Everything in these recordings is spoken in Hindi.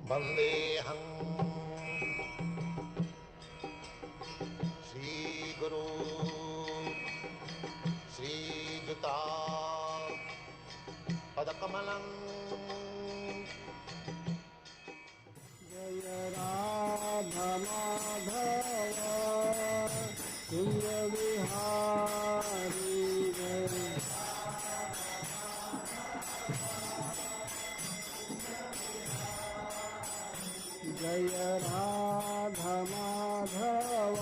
वंदेहं श्रीगुरु श्रीयुता पदकमलं। जय राधा माधव कुंज विहारी जय राधा माधव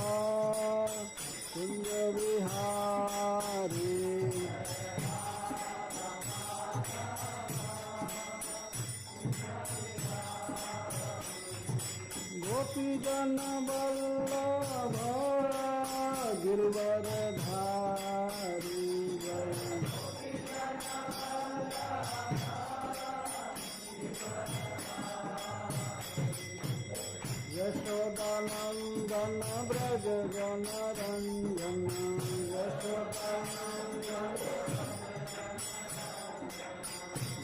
कुंज विहारी गोपी जन वल्लभ गिरवरधारी यशोदानंदन ब्रज जन रंजन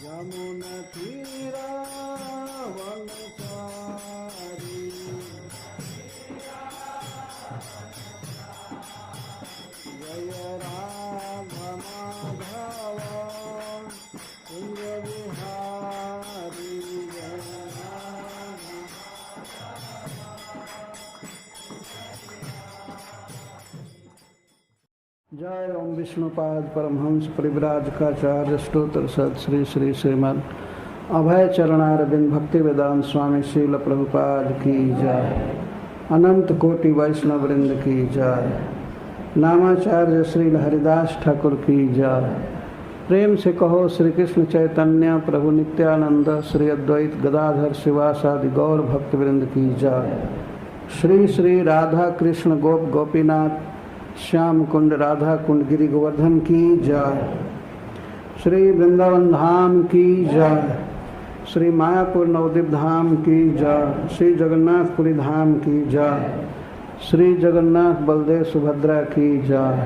यमुन तीरा वनचारी जय राधा माधव कुंज विहारी जय ओम विष्णुपाद परमहंस परिव्राजकाचार्य स्तोत्र सद श्री श्री श्रीमद अभय चरणारविंद भक्ति वेदांत स्वामी श्रील प्रभुपाद की जय। अनंत कोटि वैष्णव वृंद की जय। नामाचार्य श्री हरिदास ठाकुर की जय। प्रेम से कहो श्री कृष्ण चैतन्य प्रभु नित्यानंद श्री अद्वैत गदाधर शिवासादि गौर भक्त वृंद की जय। श्री श्री राधा कृष्ण गोप गोपीनाथ श्याम कुंड राधा कुंड गिरि गोवर्धन की जय। श्री वृंदावन धाम की जय। श्री मायापुर नवद्वीप धाम की जय। श्री जगन्नाथपुरी धाम की जय। श्री जगन्नाथ बलदेव सुभद्रा की जय।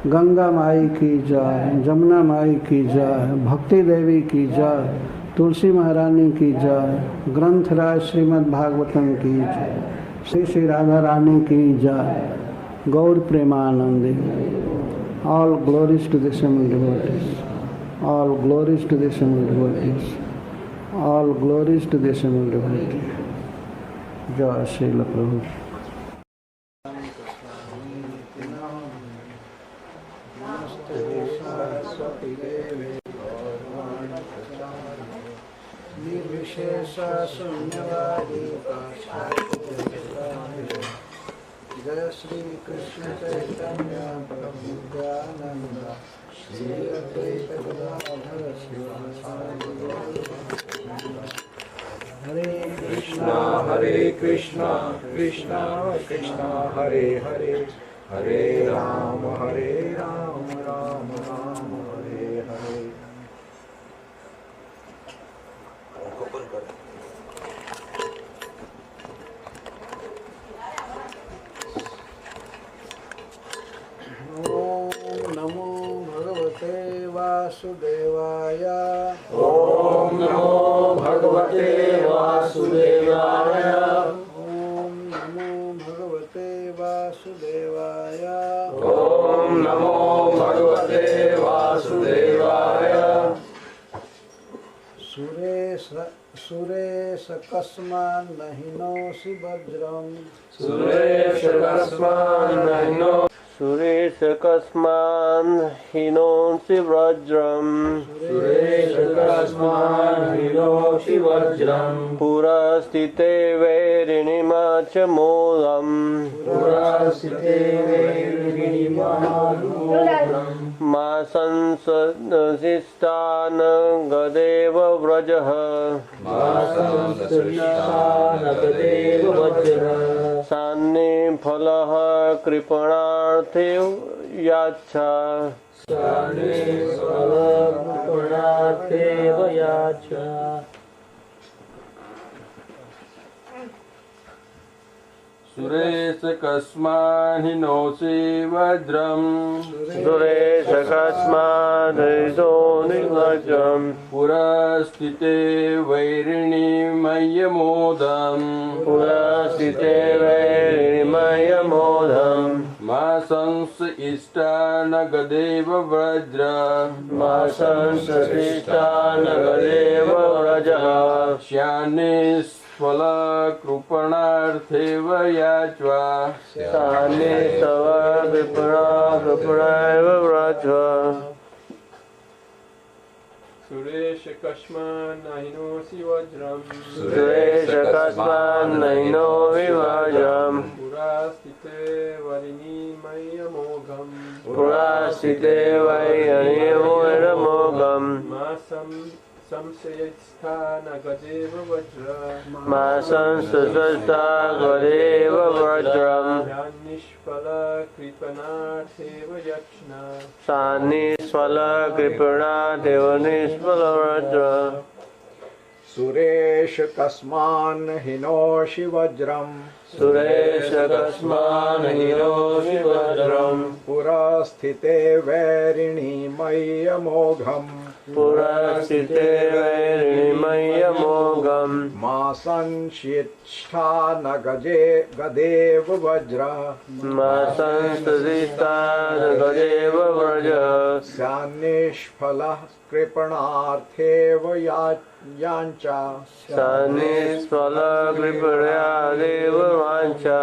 गंगा माई की जय। जमुना माई की जय। भक्ति देवी की जय। तुलसी महारानी की जय। ग्रंथराज श्रीमद् भागवतम की जय। श्री श्री राधा रानी की जय। गौर Premanandi. All glories to the Assembled devotees. All glories to the Assembled devotees. All glories to the Assembled devotees. जय श्रील प्रभु। निर्विशेष शून्यवादी जय श्री कृष्ण चैतन्य प्रभु नित्यानंद श्री अद्वैत गदाधर शिवासादि हरे कृष्णा कृष्णा कृष्णा हरे हरे हरे राम राम राम हरे हरे। नमो भगवते वासुदेवाय। ओम नमो भगवते वासुदेवाय। ओम नमो भगवते वासुदेवाय। ओम नमो भगवते वासुदेवाय। सुरेश कस्मान् नहिनोऽसि वज्रम्। सुरेश कस्मान् नहिनो सुरेश कस्मान् हिनोऽसि वज्रम्। सुरेश कस्मान् हिनोऽसि वज्रम्। पुरस्थिते वैरिणीमा च मूलम्। पुरस्थिते वैरिणीमानुमूलम्। मा संसदिष्टान् गदेव व्रजः। मा संसदिष्टान् गदेव व्रजः। सान्नि फलः कृपणार्थे याच्छा। सान्नि फलः कृपणार्थे याच्छा। सुरेश कस्मान्हिनोषि वज्रम् सुरेश कस्मादो निवज्रम् पुरस्थिते वैरिणि मय्यमोदम् पुरस्थिते वैरिमयमोदम् मा संस इष्टानगदेव व्रज मा संसृष्टानगदेव व्रजः श्यानिष्फलकृपणार्थे वयाच्वा साने तव कृपणाय व्रज सुरेश कस्मान्हिनोषि वज्रम् सुरेश कस्मान्नैनो विभाजम् पुरास्थिते वरिणि मय्यमोघम् पुरास्थिते वैरिमयमोघम् मा संशयस्थानगदेव वज्र मा संसृष्टानगदेव व्रजम् निष्फलकृपणार्थेव यक्ष्ण सानिष्फलकृपणादेव निष्फलव्रज सुरेश कस्मान्हिनोषि वज्रम् सुरेश कस्मान्हिनोषि वज्रम् पुरस्थिते वैरिणि मय्यमोघम् पुरस्थिते वैरिमयमोघम् मा संशिष्टानगदेव वज्र मा संसृष्टानगदेव व्रज स्यान्निष्फलः कृपणार्थेव याञ्चा सानिष्फलकृपणादेव वाञ्छा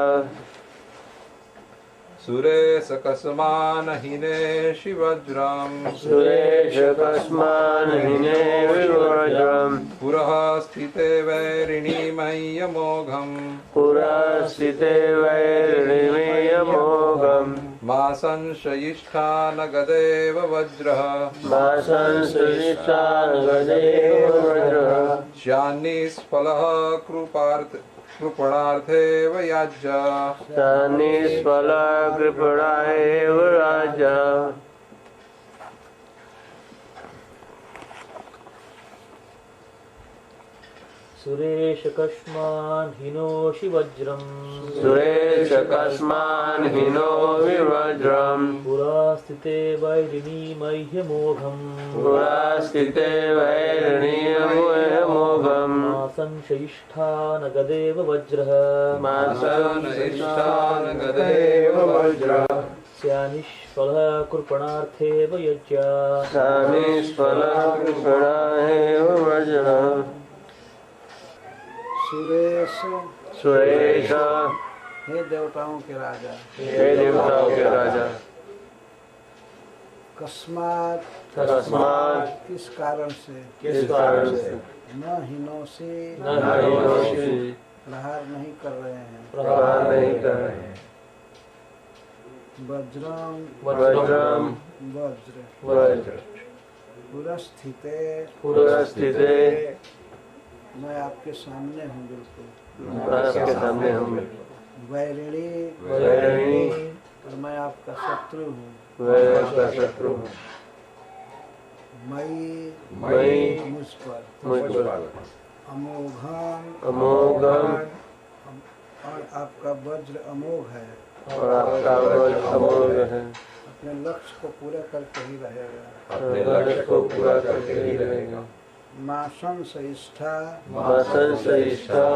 सुरेश कस्मान्हिनेषि वज्रम् सुरेश कस्मान्हिने विव्रजम् पुरः स्थिते वैरिणि मय्यमोघम् पुरस्थिते वैरिमयमोघम् मा संशयिष्ठानगदेव वज्रः मा संसृष्टानगदेव व्रजः श्यान्निष्फलः कृपणार्थेव याज्ञा सानिष्फलकृपणाय व्रज सुरेश कस्मान्हिनोषि वज्रम् सुरेश कस्मान्हिनो विव्रजम् पुरास्थिते वैरिणि मह्यमोघम् पुरास्थिते वैरिमयमोघम् मा संशयिष्ठानगदेव वज्रः मा संशयिष्ठानगदेव वज्र स्यानिष्फलः कृपणार्थेव यज्ञा सानिष्फलकृपणाय व्रज सुरेश सुरेश हे देवताओं के राजा हे देवताओं के राजा कस्मात तस्मात् किस कारण से किस कारण से न हिनोषि न हिनोषि प्रहार नहीं कर रहे हैं प्रहार नहीं कर रहे हैं वज्रम वज्रम वज्र वज्र पुरस्थिते पुरस्थिते मैं आपके सामने हूँ बिल्कुल आपके सामने हम वैरिणी वैरिणी और मैं आपका शत्रु हूँ वैर का शत्रु मई मैं मुझ पर मुझ पर अमोघम अमोघम और आपका वज्र अमोघ है और आपका वज्र अमोघ है अपने लक्ष्य को पूरा करके ही रहेगा अपने लक्ष्य को पूरा करके ही रहेगा मासन सहिष्ठा मासन सहिष्ठा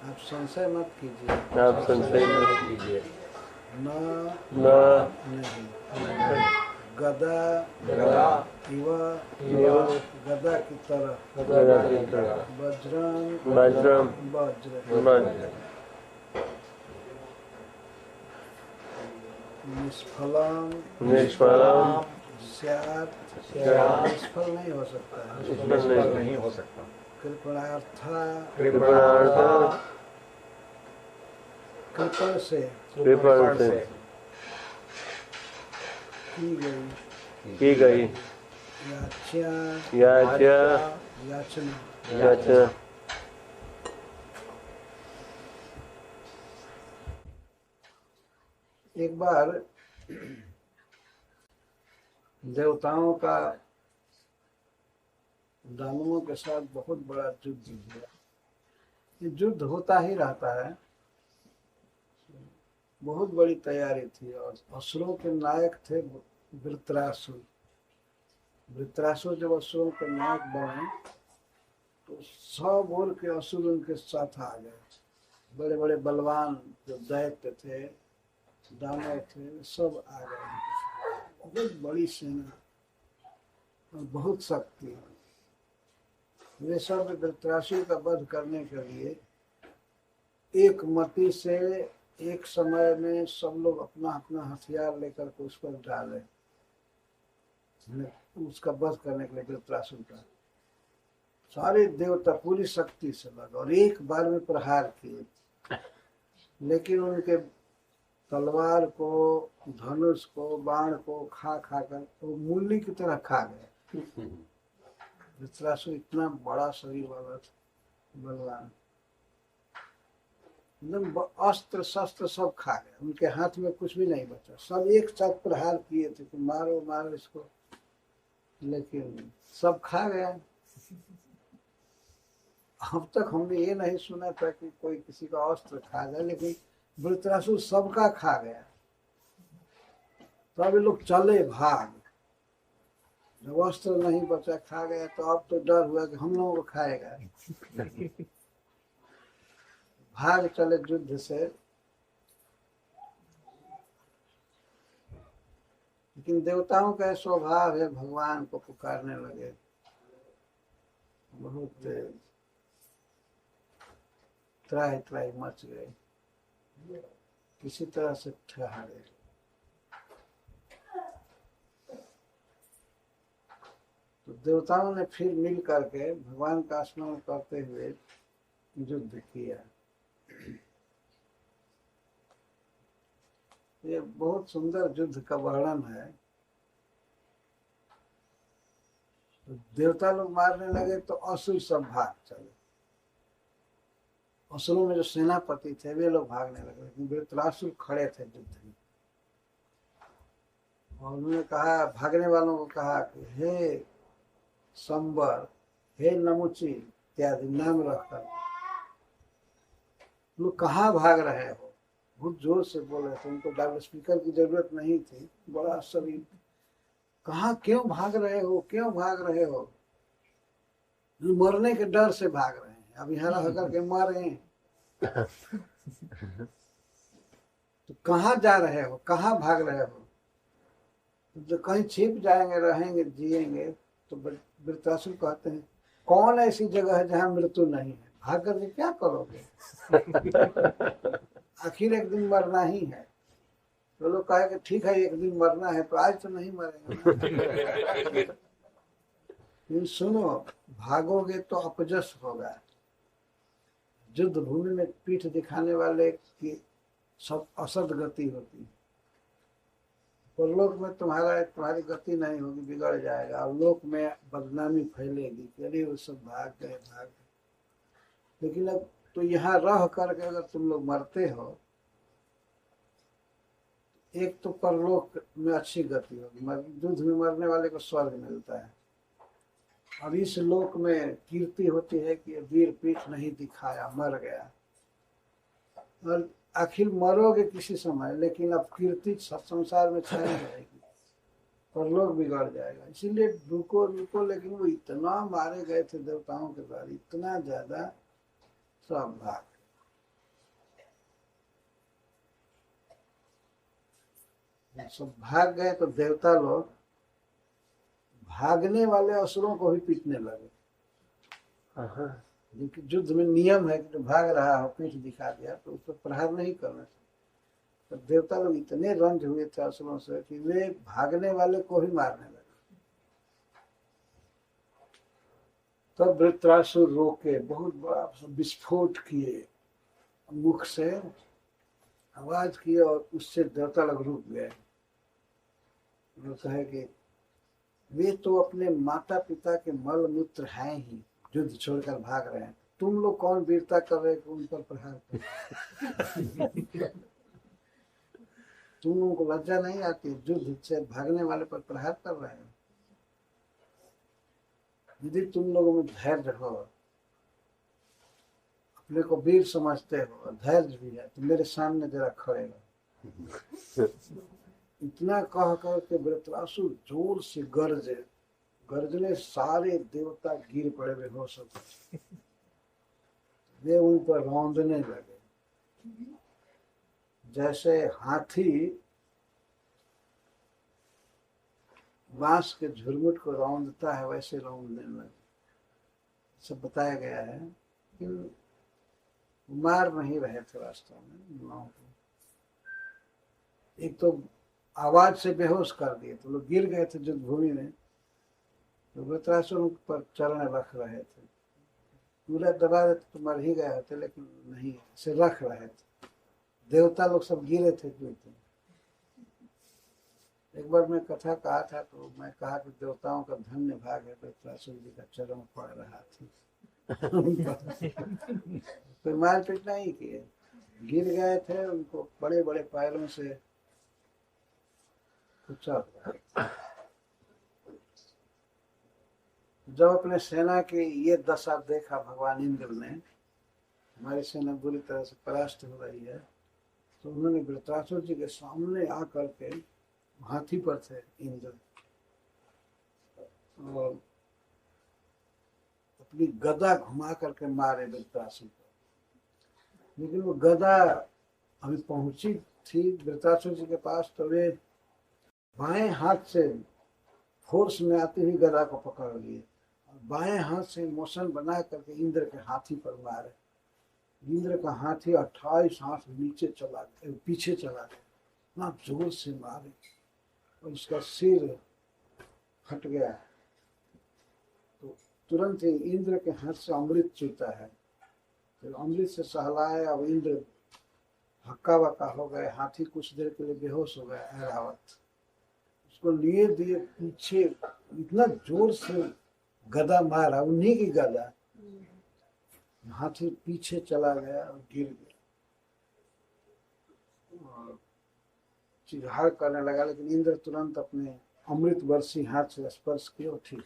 आप संशय मत कीजिए आप संशय मत कीजिए न न नहीं गदा इव गदा की तरह गदा की तरह वज्रम वज्रम वज्र वज्र निष्फलम निष्फलम स्यात् निष्फल नहीं हो सकता है नहीं हो सकता कृपणार्थ कृपणार्थ कृपण से कृपण से की गई याच्या याचना याचना याचना एक बार देवताओं का दानवों के साथ बहुत बड़ा युद्ध हुआ। ये युद्ध होता ही रहता है। बहुत बड़ी तैयारी थी और असुरों के नायक थे वृत्रासुर। वृत्रासुर जब असुरों के नायक बने तो 100 बोल के असुर उनके साथ आ गए। बड़े बड़े बलवान जो दैत्य थे, दानव थे, सब आ गए। बहुत बड़ी सेना और बहुत शक्ति। वे सब वृत्रासुर का वध करने के लिए एक मति से एक समय में सब लोग अपना अपना हथियार लेकर के उस पर डाले, उसका वध करने के लिए वृत्रासुर का। सारे देवता पूरी शक्ति से लगे और एक बार में प्रहार किए, लेकिन उनके तलवार को, धनुष को, बाण को खा खा कर वो मूली की तरह खा गए। वृत्रासुर इतना बड़ा शरीर वाला बलवान, एकदम अस्त्र शस्त्र सब खा गए, उनके हाथ में कुछ भी नहीं बचा। सब एक साथ प्रहार किए थे कि मारो मारो इसको, लेकिन सब खा गया। अब तक हमने ये नहीं सुना था कि कोई किसी का अस्त्र खा गया, लेकिन वृत्रासुर सबका खा गया। तो अब लोग चले भाग, जब अस्त्र नहीं बचा खा गया तो अब तो डर हुआ कि हम लोगों को खाएगा। भाग चले युद्ध से, लेकिन देवताओं का स्वभाव है, भगवान को पुकारने लगे। बहुत त्राही त्राही मच गए, किसी तरह से ठहरे। तो देवताओं ने फिर मिल करके भगवान का स्मरण करते हुए युद्ध किया। ये बहुत सुंदर युद्ध का वर्णन है। तो देवता लोग मारने लगे तो असुर सब भाग चले। असुरों में जो सेनापति थे वे लोग भागने लगे, लेकिन वृत्रासुर खड़े थे युद्ध में। और उन्होंने कहा, भागने वालों को कहा कि हे संबर, हे नमुची इत्यादि नाम रखकर, लोग कहाँ भाग रहे हो? बहुत जोर से बोल रहे थे, उनको डाउन स्पीकर की जरूरत नहीं थी। बड़ा शरीर, कहाँ क्यों भाग रहे हो, क्यों भाग रहे हो? मरने के डर से भाग रहे हैं, अब यहाँ रह करके मरे। तो कहाँ जा रहे हो, कहाँ भाग रहे हो? तो जो कहीं छिप जाएंगे, रहेंगे, जिएंगे। तो वृत्रासुर कहते हैं, कौन ऐसी जगह है जहाँ मृत्यु नहीं है? भाग करके क्या करोगे? आखिर एक दिन मरना ही है। तो लोग कहे कि ठीक है एक दिन मरना है, तो आज तो नहीं मरेंगे। सुनो, भागोगे तो अपजस होगा। युद्ध भूमि में पीठ दिखाने वाले की सब असद गति होती। परलोक में तुम्हारी गति नहीं होगी, बिगड़ जाएगा। और लोक में बदनामी फैलेगी कि अरे वो सब भाग गए। लेकिन अब तो यहाँ रह करके अगर तुम लोग मरते हो, एक तो परलोक में अच्छी गति होगी, युद्ध में मरने वाले को स्वर्ग मिलता है। और इस लोक में कीर्ति होती है कि वीर पीठ नहीं दिखाया, मर गया। और आखिर मरोगे किसी समय, लेकिन अब कीर्ति संसार में छाई जाएगी, परलोक बिगड़ जाएगा। इसीलिए रुको, लेकिन वो इतना मारे गए थे देवताओं के द्वारा, इतना ज्यादा, सब भाग। सब भाग गए तो देवता लोग भागने वाले असुरों को भी पीटने लगे। क्योंकि युद्ध में नियम है कि जो भाग रहा हो, पीठ दिखा दिया तो उस पर प्रहार नहीं करना चाहिए। तो देवता लोग इतने रंज हुए थे असुरों से कि वे भागने वाले को ही मारने लगे। तब तो वृत्रासुर रोके, बहुत बड़ा विस्फोट किए, मुख से आवाज की, और उससे देवता लोग रुक गए। वो कहे कि वे तो अपने माता पिता के मल मूत्र हैं ही, युद्ध छोड़कर भाग रहे हैं। तुम लोग कौन वीरता कर रहे हो उन पर प्रहार कर? तुम लोगों को लज्जा नहीं आती? युद्ध से भागने वाले पर प्रहार कर रहे हो। यदि तुम लोगों में धैर्य हो, अपने को वीर समझते हो, धैर्य भी है, तो मेरे सामने जरा खड़े रहो। इतना कह कर के वृत्रासुर जोर से गरजे, गर्जने सारे देवता गिर पड़े बेहोश होकर। वे उन पर रौंदने लगे, जैसे हाथी बांस के झुरमुट को रौंदता है वैसे रौंदने लगे। सब बताया गया है कि मार नहीं रहे थे वास्तव में नौ को। एक तो आवाज से बेहोश कर दिए, तो लोग गिर गए थे युद्ध भूमि में, तो वृत्रासुर पर चरण रख रहे थे। पूरा दबा देते तो मर ही गए होते, लेकिन नहीं, इसे रख रहे थे। देवता लोग सब गिरे थे क्योंकि एक बार मैं कथा कहा था, तो मैं कहा कि देवताओं का धन्य भाग है वृत्रासुर जी का चरण पड़ रहा था। कोई मार पीट नहीं किए, गिर गए थे, उनको बड़े बड़े पैरों से कुचल रहे थे। जब अपने सेना की ये दशा देखा भगवान इंद्र ने, हमारी सेना बुरी तरह से परास्त हो रही है, तो उन्होंने वृत्रासुर जी के सामने आकर के, हाथी पर थे इंद्र, और अपनी गदा घुमा करके मारे वृत्रासुर को। लेकिन वो गदा अभी पहुंची थी वृत्रासुर जी के पास, तो वे बाएं हाथ से फोर्स में आती हुई गदा को पकड़ लिए और बाएं हाथ से मोशन बना करके इंद्र के हाथी पर मारे। इंद्र का हाथी 28 हाथ नीचे चला गया, पीछे चला गया, इतना जोर से मारे और उसका सिर फट गया। तो तुरंत ही इंद्र के हाथ से अमृत चूता है, तो अमृत से सहलाए। अब इंद्र हक्का बक्का हो गए, हाथी कुछ देर के लिए बेहोश हो गया ऐरावत। उसको लिए दिए पीछे, इतना जोर से गदा मारा, उन्हीं की गदा, हाथी पीछे चला गया और गिर गया और चिढ़ाड़ करने लगा। लेकिन इंद्र तुरंत अपने अमृत वर्षी हाथ से स्पर्श किए और ठीक हो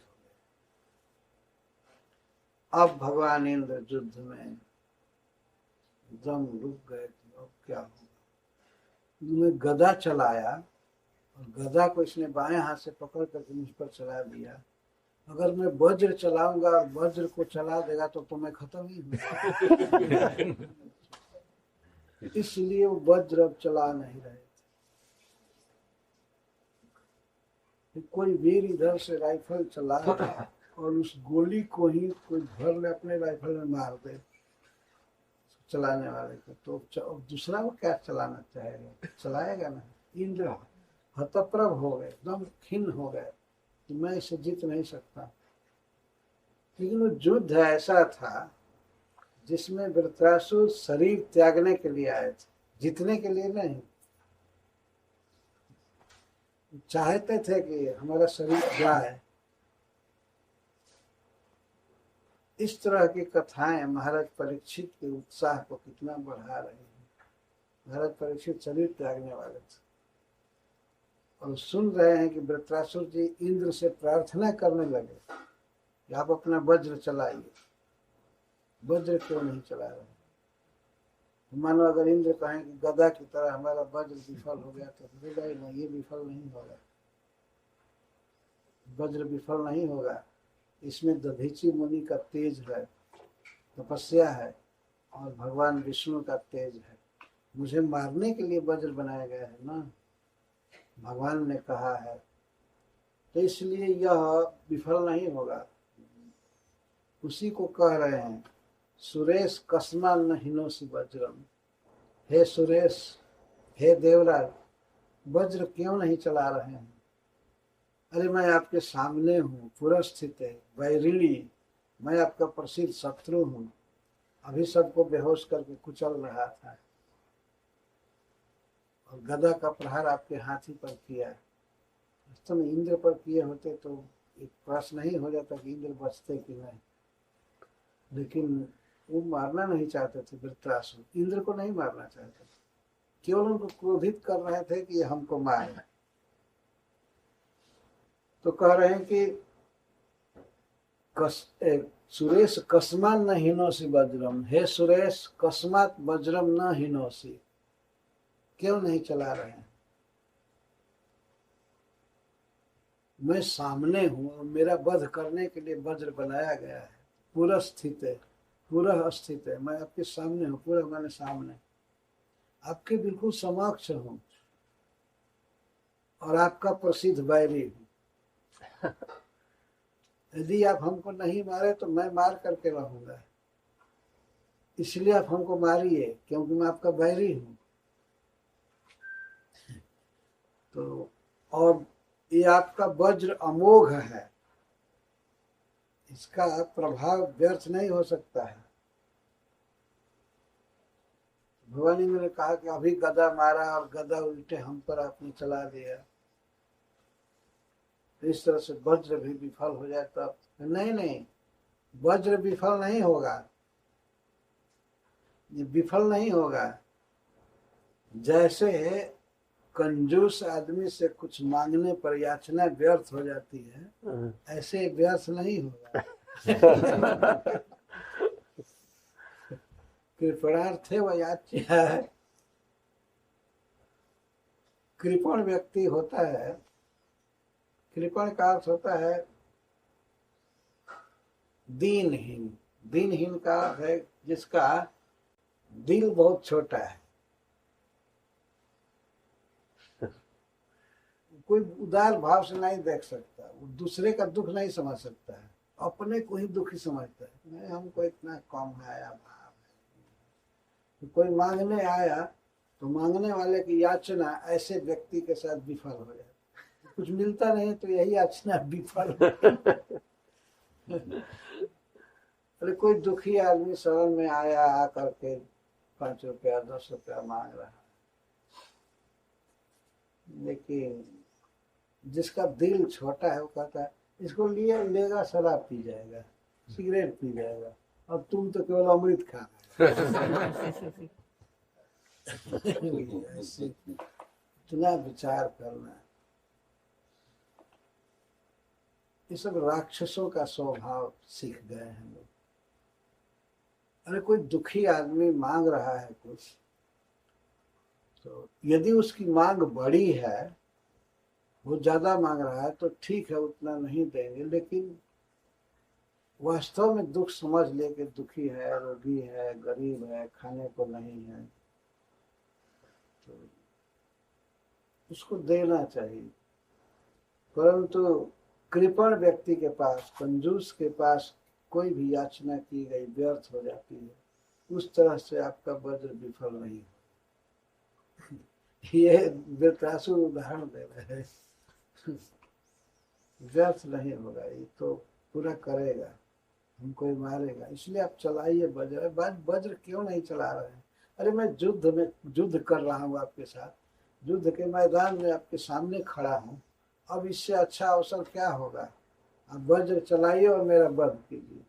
गया। अब भगवान इंद्र युद्ध में दम रुक गए थे, अब क्या होगा। उन्होंने गदा चलाया और गदा को इसने बाएं हाथ से पकड़ करके मुझ पर चला दिया। अगर मैं वज्र चलाऊंगा और वज्र को चला देगा तो मैं खत्म ही हूँ। इसलिए वो वज्र अब चला नहीं रहे थे। कोई वीर इधर से राइफल चला और उस गोली को ही कोई भर ले अपने राइफल में मार दे चलाने वाले को, तो दूसरा वो क्या चलाना चाहेगा, चलाएगा ना। इंद्र हतप्रभ हो गए, एकदम खिन्न हो गए कि मैं इसे जीत नहीं सकता। लेकिन वो युद्ध ऐसा था जिसमें वृत्रासुर शरीर त्यागने के लिए आए थे, जीतने के लिए नहीं। चाहते थे कि हमारा शरीर जाए। इस तरह की कथाएं महाराज परीक्षित के उत्साह को कितना बढ़ा रही हैं। महाराज परीक्षित शरीर त्यागने वाले थे और सुन रहे हैं कि वृत्रासुर जी इंद्र से प्रार्थना करने लगे कि आप अपना वज्र चलाइए। वज्र क्यों नहीं चला रहे? मानो अगर इंद्र कहें कि गदा की तरह हमारा वज्र विफल हो गया तो हृदय नहीं, ये विफल नहीं होगा, वज्र विफल नहीं होगा। इसमें दधीची मुनि का तेज है, तपस्या है, और भगवान विष्णु का तेज है। मुझे मारने के लिए वज्र बनाया गया है ना, भगवान ने कहा है, तो इसलिए यह विफल नहीं होगा। उसी को कह रहे हैं, सुरेश कस्मा न हिनोसी वज्रम। हे सुरेश, हे देवराज, वज्र क्यों नहीं चला रहे हैं? अरे मैं आपके सामने हूँ, पुरस्थित है, वैरिणी, मैं आपका प्रसिद्ध शत्रु हूँ। अभी सबको बेहोश करके कुचल रहा था और गदा का प्रहार आपके हाथी पर किया। वास्तव में इंद्र पर किए होते तो एक प्रश्न नहीं हो जाता कि इंद्र बचते कि नहीं। लेकिन वो मारना नहीं चाहते थे वृत्रासुर, इंद्र को नहीं मारना चाहते थे, केवल उनको क्रोधित कर रहे थे कि हमको मारे। तो कह रहे हैं कि सुरेश कस्मात न हिनोसी वज्रम। हे सुरेश, कस्मात वज्रम न हिनोसी। क्यों नहीं चला रहे हैं? मैं सामने हूं और मेरा वध करने के लिए वज्र बनाया गया है। पूरा स्थित है, पूरा स्थित है। मैं आपके सामने हूं, पूरा मैंने सामने, आपके बिल्कुल समक्ष हूं और आपका प्रसिद्ध बैरी हूं। यदि आप हमको नहीं मारे तो मैं मार करके रहूंगा, इसलिए आप हमको मारिए, क्योंकि मैं आपका बैरी हूं। तो और ये आपका वज्र अमोघ है, इसका प्रभाव व्यर्थ नहीं हो सकता है। भवानी ने कहा कि अभी गदा मारा और गदा उल्टे हम पर आपने चला दिया, तो इस तरह से वज्र भी विफल हो जाए तब। नहीं नहीं, वज्र विफल नहीं होगा, ये विफल नहीं होगा। जैसे कंजूस आदमी से कुछ मांगने पर याचना व्यर्थ हो जाती है, ऐसे व्यर्थ नहीं होगा। कृपणार्थे व याच्य है। कृपण व्यक्ति होता है, कृपण का अर्थ होता है दीनहीन। दीनहीन का अर्थ है जिसका दिल बहुत छोटा है, कोई उदार भाव से नहीं देख सकता, वो दूसरे का दुख नहीं समझ सकता है, अपने को ही दुखी समझता है। नहीं, हमको इतना कम आया भाव है। तो कोई मांगने आया तो मांगने वाले की याचना ऐसे व्यक्ति के साथ विफल हो जाती, कुछ मिलता नहीं तो यही याचना विफल। अरे कोई दुखी आदमी शरण में आया, आकर के 5 रुपया 10 रुपया मांग रहा, लेकिन जिसका दिल छोटा है वो कहता है इसको लिए लेगा, शराब पी जाएगा, सिगरेट पी जाएगा, और तुम तो केवल अमृत खा रहे हो। ऐसे इतना विचार करना, ये सब राक्षसों का स्वभाव सीख गए हैं लोग। अरे कोई दुखी आदमी मांग रहा है कुछ, तो यदि उसकी मांग बड़ी है, वो ज्यादा मांग रहा है, तो ठीक है उतना नहीं देंगे, लेकिन वास्तव में दुख समझ ले कि दुखी है, रोगी है, गरीब है, खाने को नहीं है, तो उसको देना चाहिए। परंतु कृपण व्यक्ति के पास, कंजूस के पास कोई भी याचना की गई व्यर्थ हो जाती है। उस तरह से आपका वज्र विफल नहीं हो। ये वृत्रासुर उदाहरण दे रहे हैं। व्यर्थ नहीं होगा, ये तो पूरा करेगा, हमको ही मारेगा, इसलिए आप चलाइए वज्र। वज्र क्यों नहीं चला रहे हैं? अरे मैं युद्ध कर रहा हूँ आपके साथ, युद्ध के मैदान में आपके सामने खड़ा हूँ, अब इससे अच्छा अवसर क्या होगा? आप वज्र चलाइए और मेरा वध कीजिए।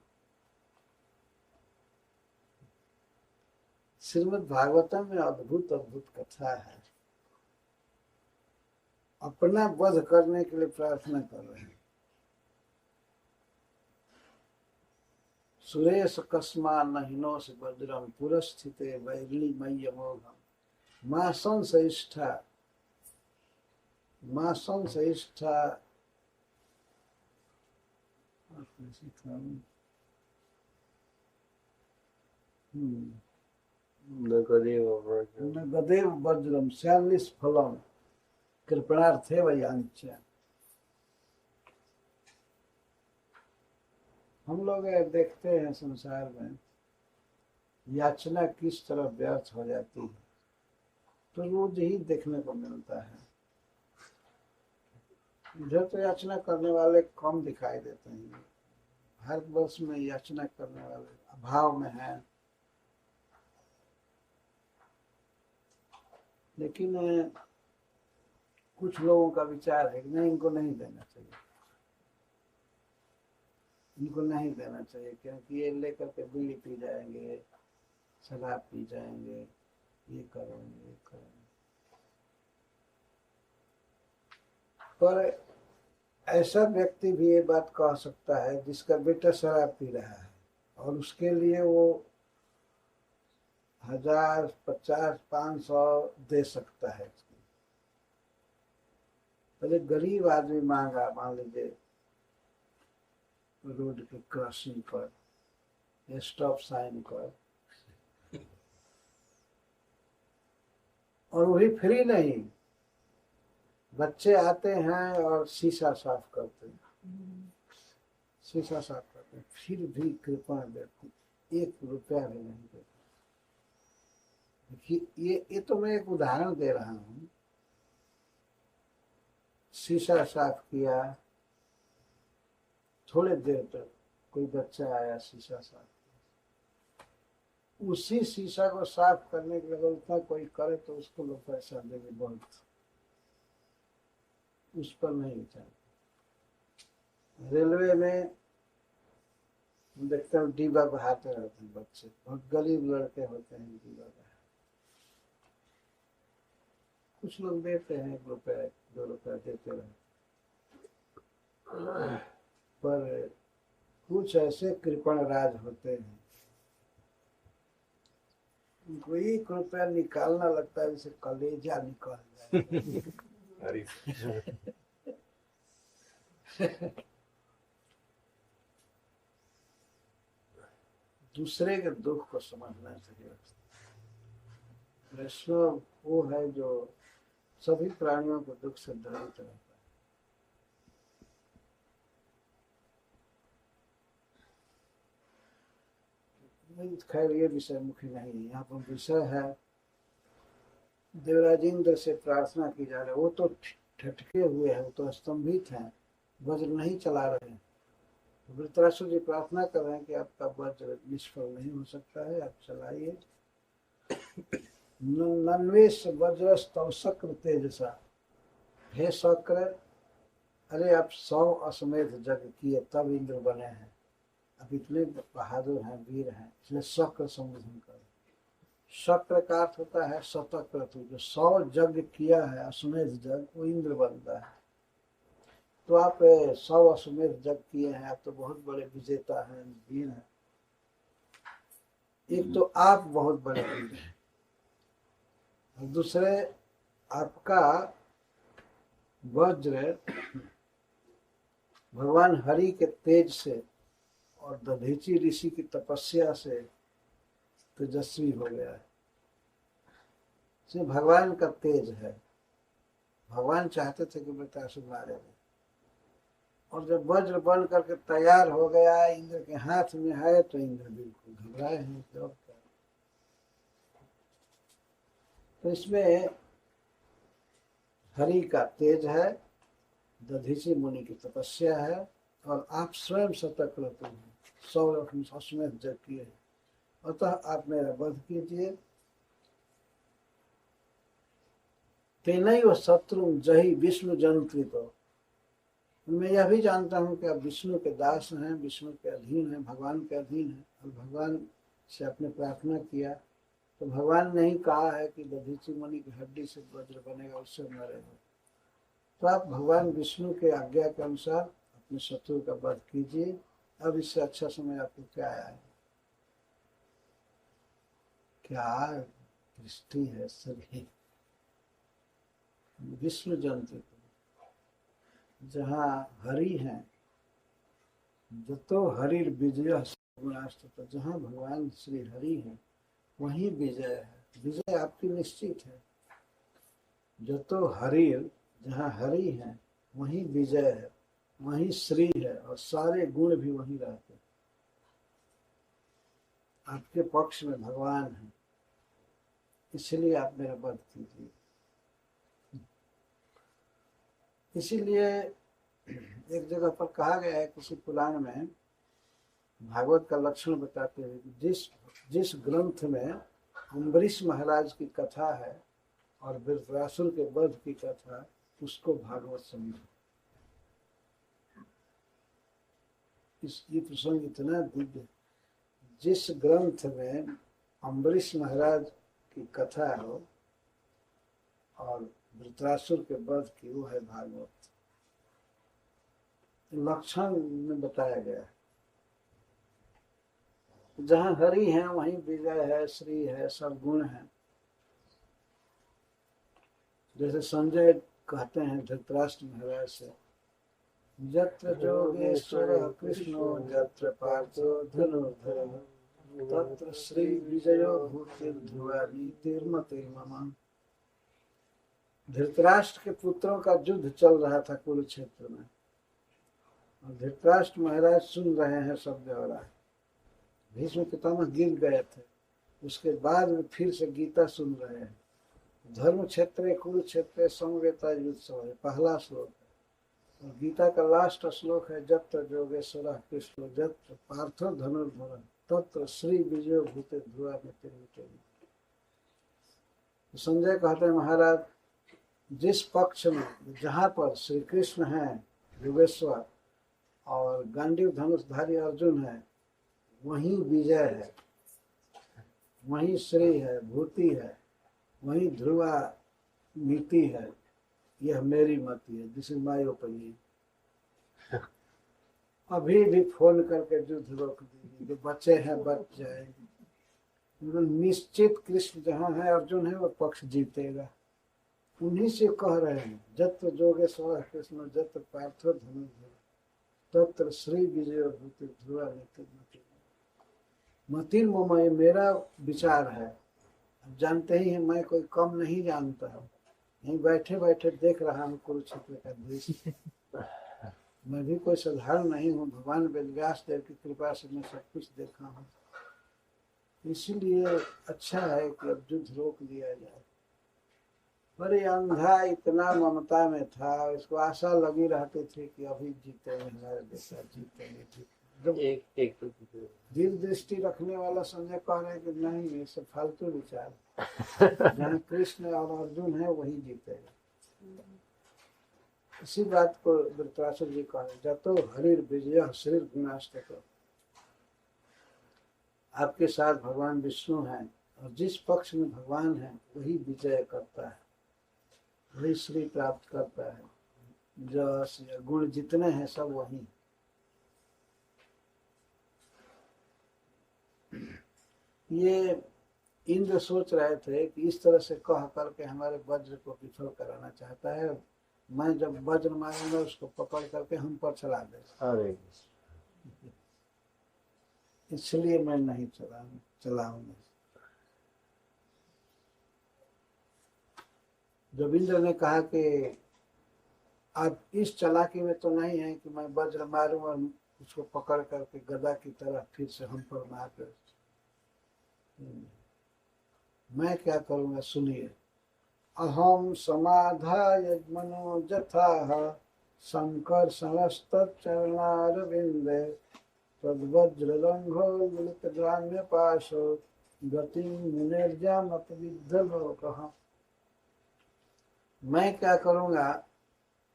श्रीमद् भागवतम में अद्भुत अद्भुत कथा है। अपना वध करने के लिए प्रार्थना कर रहे हैं। सुरेश कस्मा नहिनोस वज्रम पुरस्थिते वैरिणी मय्यमोघम मां संसहिष्ठा न गदेव वज्रम श्यालिस फलम कृपणार्थे वयांच। हम लोग देखते हैं संसार में याचना किस तरह व्यर्थ हो जाती है, तो रोज ही देखने को मिलता है। इधर तो याचना करने वाले कम दिखाई देते हैं, भारतवर्ष में याचना करने वाले अभाव में हैं, लेकिन कुछ लोगों का विचार है कि नहीं, इनको नहीं देना चाहिए, इनको नहीं देना चाहिए, क्योंकि ये लेकर के बीड़ी पी जाएंगे, शराब पी जाएंगे, ये करेंगे। पर ऐसा व्यक्ति भी ये बात कह सकता है जिसका बेटा शराब पी रहा है और उसके लिए वो 1000, 50, 500 दे सकता है। पहले गरीब आदमी मांगा, मान लीजिए रोड के क्रॉसिंग पर, स्टॉप साइन पर, और वही फ्री नहीं, बच्चे आते हैं और शीशा साफ करते हैं, शीशा साफ करते हैं, फिर भी कृपा व्यक्ति 1 रुपया भी नहीं देते। देखिए ये तो मैं एक उदाहरण दे रहा हूँ। शीशा साफ किया, थोड़े देर तक कोई बच्चा आया, शीशा साफ, उसी शीशा को साफ करने के लिए उतना कोई करे तो उसको लोग पैसा देंगे बहुत, उस पर नहीं विचार। रेलवे में देखते हैं डिब्बा बहाते रहते हैं बच्चे, बहुत गरीब लड़के होते हैं, डिब्बा बहाते, कुछ लोग देते हैं 1 रुपया 2 रुपया देते रहते, पर कुछ ऐसे कृपण राज होते हैं, उनको 1 रुपया निकालना लगता है जैसे कलेजा निकल जाए। दूसरे के दुख को समझना चाहिए। वैष्णव वो है जो सभी प्राणियों को दुख से दलित रहता है। खैर ये विषय मुख्य नहीं है, यहाँ पर विषय है देवराज इंद्र से प्रार्थना की जा रही है। वो तो ठटके हुए हैं, वो तो स्तंभित हैं, वज्र नहीं चला रहे हैं। वृत्रासुर जी प्रार्थना कर रहे हैं कि आपका वज्र निष्फल नहीं हो सकता है, आप चलाइए। नन्वेश वज्र स्तव शक्र तेजसा, हे शक्र, अरे आप 100 अश्वमेध यज्ञ किए तब इंद्र बने हैं, अब इतने बहादुर हैं, वीर हैं, इसलिए शक्र संबोधन करें। शक्र का अर्थ होता है शतक्रतु, जो 100 यज्ञ किया है अश्वमेध यज्ञ, वो इंद्र बनता है। तो आप 100 अश्वमेध यज्ञ किए हैं, आप तो बहुत बड़े विजेता हैं, वीर हैं। एक तो आप बहुत बड़े वीर हैं, और दूसरे आपका वज्र भगवान हरि के तेज से और दधीची ऋषि की तपस्या से तेजस्वी हो गया है। इसमें भगवान का तेज है। भगवान चाहते थे कि वृत्रासुर मारे गए, और जब वज्र बन करके तैयार हो गया, इंद्र के हाथ में है, तो इंद्र बिल्कुल घबराए हैं, दौड़ कर। तो इसमें हरि का तेज है, दधीची मुनि की तपस्या है, और आप स्वयं सतर्क रहते हैं, 100 अश्वमेध यज्ञ किए, अतः आप मेरा वध कीजिए। तेनैव शत्रु जहि विष्णु जंत्रित, मैं यह भी जानता हूँ कि आप विष्णु के दास हैं, विष्णु के अधीन हैं, भगवान के अधीन हैं, और भगवान से आपने प्रार्थना किया तो भगवान ने ही कहा है कि दधीची मुनि की हड्डी से वज्र बनेगा, उससे मरेगा। तो आप भगवान विष्णु के आज्ञा के अनुसार अपने शत्रु का वध कीजिए। अब इससे अच्छा समय आपको क्या आया है? क्या दृष्टि है सभी विष्णु जंतु, जहाँ हरि हैं, जतो हरिर विजय गुणास्तुत, जहाँ भगवान श्री हरि हैं वहीं विजय है। विजय आपकी निश्चित है। जतो हरिर, जहाँ हरि हैं वहीं विजय है, वहीं श्री है, और सारे गुण भी वहीं रहते हैं। आपके पक्ष में भगवान है, इसलिए आप मेरा वध कीजिए। इसीलिए एक जगह पर कहा गया है किसी पुराण में, भागवत का लक्षण बताते हुए कि जिस ग्रंथ में अम्बरीश महाराज की कथा है और वृत्रासुर के वध की कथा, उसको भागवत समझो। ये प्रसंग इतना दिव्य, जिस ग्रंथ में अम्बरीश महाराज की कथा हो और वृत्रासुर के वध की, वो है भागवत। लक्षण में बताया गया है। जहाँ हरि है वहीं विजय है, श्री है, सब गुण है। जैसे संजय कहते हैं धृतराष्ट्र महाराज से, यत्र जोगेश्वर कृष्णो यत्र पार्थो धनुर्धरः तत्र श्री विजयो भूतिर्ध्रुवा नीतिर्मते मम। धृतराष्ट्र के पुत्रों का युद्ध चल रहा था कुरुक्षेत्र में, और धृतराष्ट्र महाराज सुन रहे हैं सब व्यवहार। भीष्म पितामह गिर गए थे, उसके बाद में फिर से गीता सुन रहे हैं। धर्म क्षेत्र कुरुक्षेत्र समवेता युत्सव है, पहला श्लोक है। और गीता का लास्ट श्लोक है, जत्र जोगेश्वर कृष्ण जत्र पार्थो धनुर्धर तत्र श्री विजय भूते ध्रुवा मित्र। संजय कहते हैं महाराज, जिस पक्ष में जहाँ पर श्री कृष्ण है योगेश्वर और गांडीव धनुषधारी अर्जुन है, वहीं विजय है, वहीं श्री है, भूति है, वहीं ध्रुवा नीति है। यह मेरी मति है, दिस इज माय ओपिनियन। अभी भी फोन करके युद्ध रोक दीजिए, जो बचे हैं बच जाएंगे। निश्चित कृष्ण जहाँ है, अर्जुन है, वो पक्ष जीतेगा। उन्हीं से कह रहे हैं, जत्र जोगेश्वर कृष्ण जत्र पार्थो धनुर्धर तत्र श्री विजय भूति ध्रुवा नीति। मतिन मम, ये मेरा विचार है। अब जानते ही हैं मैं कोई कम नहीं जानता हूँ, यहीं बैठे बैठे देख रहा हूँ कुरुक्षेत्र का दृश्य। मैं भी कोई साधारण नहीं हूँ, भगवान वेदव्यास देव की कृपा से मैं सब कुछ देखा हूँ। इसीलिए अच्छा है कि अब युद्ध रोक दिया जाए। पर ये अंधा इतना ममता में था, इसको आशा लगी रहती थी कि अभी जीतेंगे हमारे बेटा, जीतेंगे। एक दिल दृष्टि रखने वाला संजय कह रहे हैं कि नहीं, ये सब फालतू विचार। जहाँ कृष्ण और अर्जुन है वही जीतेगा। इसी बात को धृतराष्ट्र जी कह रहे, जतो हरिर विजय श्री गुणाष्टक। आपके साथ भगवान विष्णु हैं, और जिस पक्ष में भगवान है वही विजय करता है, वही श्री प्राप्त करता है। जस या गुण जितने हैं सब वही। ये इंद्र सोच रहे थे कि इस तरह से कह करके हमारे वज्र को विफल कराना चाहता है। मैं जब वज्र मारूंगा उसको पकड़ करके हम पर चला दे, इसलिए मैं नहीं चलाऊंगा। जब इंद्र ने कहा कि आप इस चालाकी में तो नहीं है कि मैं वज्र मारूं और उसको पकड़ करके गदा की तरह फिर से हम पर मार कर, मैं क्या करूंगा सुनिए। अहम समाधाय मनो जथाः शंकर समस्त चरणारविंदे तद्वज्रलंघो ललितग्राम्य पाशो गतिं मुनिर्जामत विद्धलोकः। मैं क्या करूंगा,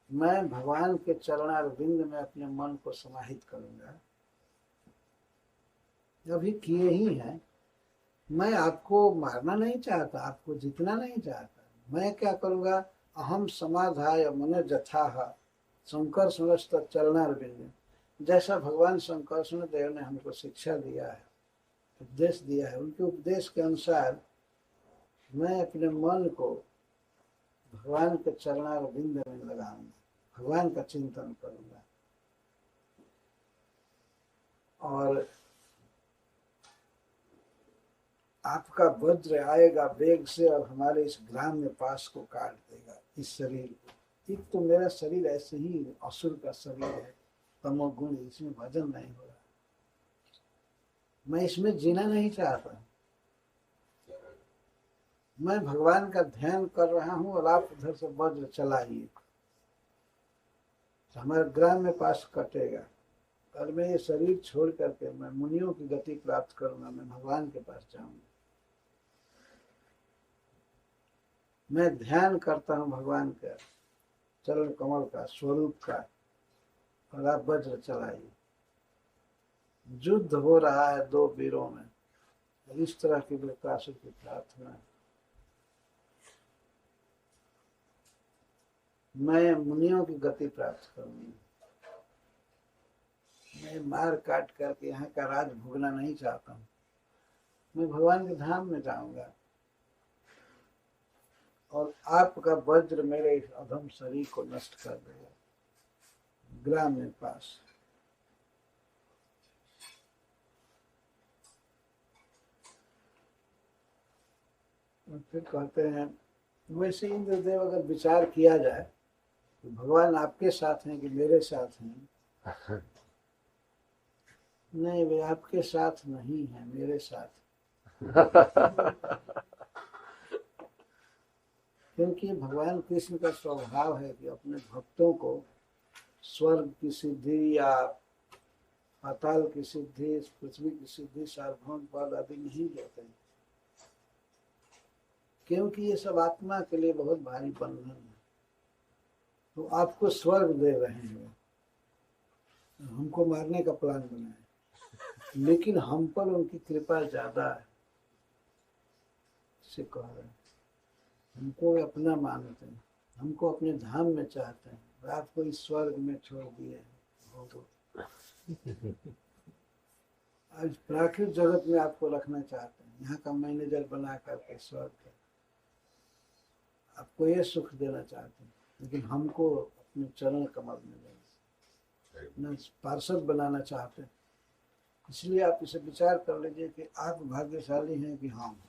मैं भगवान के चरणारविंद में अपने मन को समाहित करूंगा। अभी किए ही हैं। मैं आपको मारना नहीं चाहता, आपको जीतना नहीं चाहता। मैं क्या करूंगा, अहम समाधाय मन जथाः शंकर समस्त चरणारविंद। जैसा भगवान शंकर देव ने हमको शिक्षा दिया है, उपदेश दिया है, उनके उपदेश के अनुसार मैं अपने मन को भगवान के चरणारविंद में लगाऊंगा, भगवान का चिंतन करूंगा। और आपका वज्र आएगा वेग से और हमारे इस ग्राम्य पास को काट देगा, इस शरीर को। एक तो मेरा शरीर ऐसे ही असुर का शरीर है, तमोगुण, इसमें भजन नहीं हो रहा। मैं इसमें जीना नहीं चाहता। मैं भगवान का ध्यान कर रहा हूं और आप उधर से वज्र चलाइए, तो हमारे ग्राम्य पास कटेगा और मैं ये शरीर छोड़ करके मैं मुनियों की गति प्राप्त करूंगा, मैं भगवान के पास जाऊंगा। मैं ध्यान करता हूं भगवान का, चरण कमल का, स्वरूप का, और आप वज्र चलाइए। युद्ध हो रहा है दो वीरों में, इस तरह की वृत्रासुर की प्रार्थना। मैं मुनियों की गति प्राप्त करूंगी। मैं मार काट करके यहाँ का राज भोगना नहीं चाहता हूँ। मैं भगवान के धाम में जाऊंगा और आपका वज्र मेरे इस अधम शरीर को नष्ट कर देगा ग्राम में पास। और फिर कहते हैं वैसे इंद्रदेव अगर विचार किया जाए तो भगवान आपके साथ हैं कि मेरे साथ हैं? नहीं, वे आपके साथ नहीं है, मेरे साथ। क्योंकि भगवान कृष्ण का स्वभाव है कि अपने भक्तों को स्वर्ग की सिद्धि या पाताल की सिद्धि, पृथ्वी की सिद्धि, सार्वभौम पद आदि नहीं देते हैं, क्योंकि ये सब आत्मा के लिए बहुत भारी बंधन है। तो आपको स्वर्ग दे रहे हैं, हमको मारने का प्लान बनाए, लेकिन हम पर उनकी कृपा ज्यादा है, से कह रहे हैं। हमको अपना मानते हैं, हमको अपने धाम में चाहते हैं, और आपको इस स्वर्ग में छोड़ दिए हैं। तो आज प्राकृतिक जगत में आपको रखना चाहते हैं, यहाँ का मैनेजर बना करके स्वर्ग का आपको ये सुख देना चाहते हैं, लेकिन हमको अपने चरण कमल में देना, पार्षद बनाना चाहते हैं। इसलिए आप इसे विचार कर लीजिए कि आप भाग्यशाली हैं कि हम।